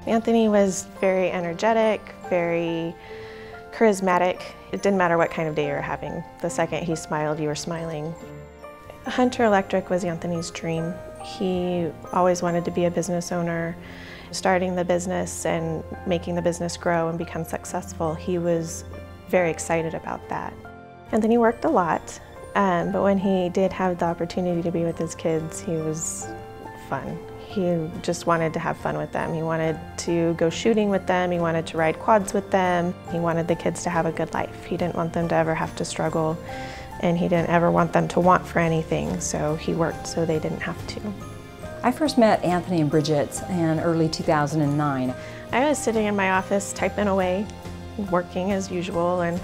Anthony was very energetic, very charismatic. It didn't matter what kind of day you were having. The second he smiled, you were smiling. Hunter Electric was Anthony's dream. He always wanted to be a business owner. Starting the business and making the business grow and become successful, he was very excited about that. Anthony worked a lot, but when he did have the opportunity to be with his kids, he was fun. He just wanted to have fun with them. He wanted to go shooting with them. He wanted to ride quads with them. He wanted the kids to have a good life. He didn't want them to ever have to struggle, and he didn't ever want them to want for anything, so he worked so they didn't have to. I first met Anthony and Bridget in early 2009. I was sitting in my office typing away, working as usual, and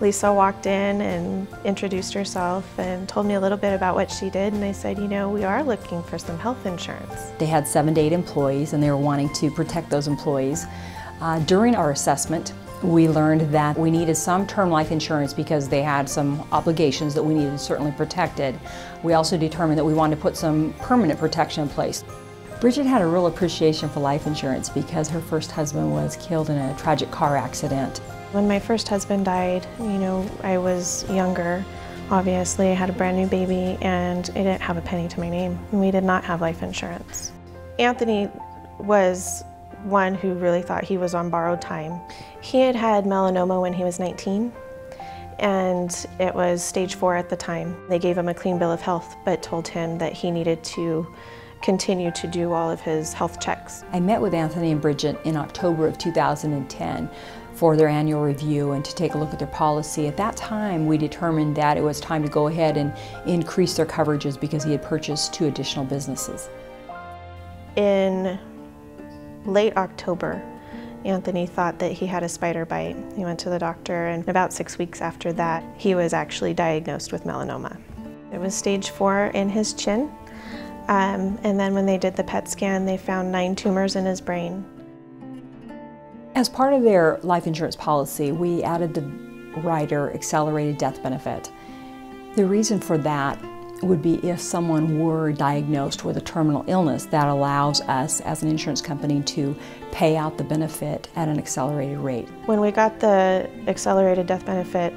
Lisa walked in and introduced herself and told me a little bit about what she did, and I said, you know, we are looking for some health insurance. They had 7 to 8 employees and they were wanting to protect those employees. During our assessment, we learned that we needed some term life insurance because they had some obligations that we needed certainly protected. We also determined that we wanted to put some permanent protection in place. Bridget had a real appreciation for life insurance because her first husband was killed in a tragic car accident. When my first husband died, you know, I was younger. Obviously, I had a brand new baby and I didn't have a penny to my name. We did not have life insurance. Anthony was one who really thought he was on borrowed time. He had had melanoma when he was 19, and it was stage 4 at the time. They gave him a clean bill of health, but told him that he needed to continue to do all of his health checks. I met with Anthony and Bridget in October of 2010 for their annual review and to take a look at their policy. At that time, we determined that it was time to go ahead and increase their coverages because he had purchased 2 additional businesses. In late October, Anthony thought that he had a spider bite. He went to the doctor, and about 6 weeks after that, he was actually diagnosed with melanoma. It was stage 4 in his chin, and then when they did the PET scan, they found 9 tumors in his brain. As part of their life insurance policy, we added the rider accelerated death benefit. The reason for that would be if someone were diagnosed with a terminal illness, that allows us as an insurance company to pay out the benefit at an accelerated rate. When we got the accelerated death benefit,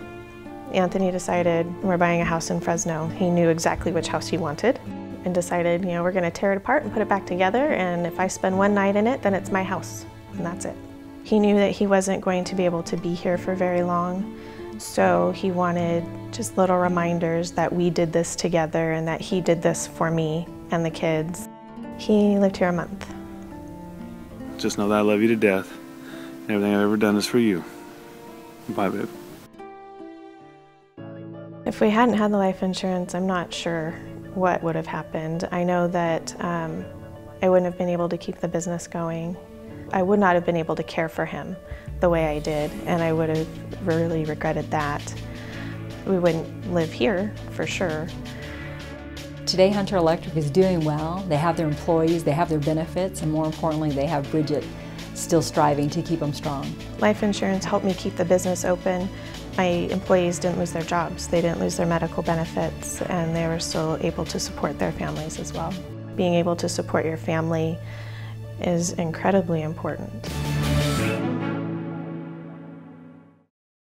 Anthony decided we're buying a house in Fresno. He knew exactly which house he wanted and decided, you know, we're going to tear it apart and put it back together, and if I spend one night in it, then it's my house, and that's it. He knew that he wasn't going to be able to be here for very long, so he wanted just little reminders that we did this together and that he did this for me and the kids. He lived here a month. Just know that I love you to death. Everything I've ever done is for you. Bye, babe. If we hadn't had the life insurance, I'm not sure what would have happened. I know that I wouldn't have been able to keep the business going. I would not have been able to care for him the way I did, and I would have really regretted that. We wouldn't live here, for sure. Today, Hunter Electric is doing well. They have their employees, they have their benefits, and more importantly, they have Bridget still striving to keep them strong. Life insurance helped me keep the business open. My employees didn't lose their jobs, they didn't lose their medical benefits, and they were still able to support their families as well. Being able to support your family is incredibly important.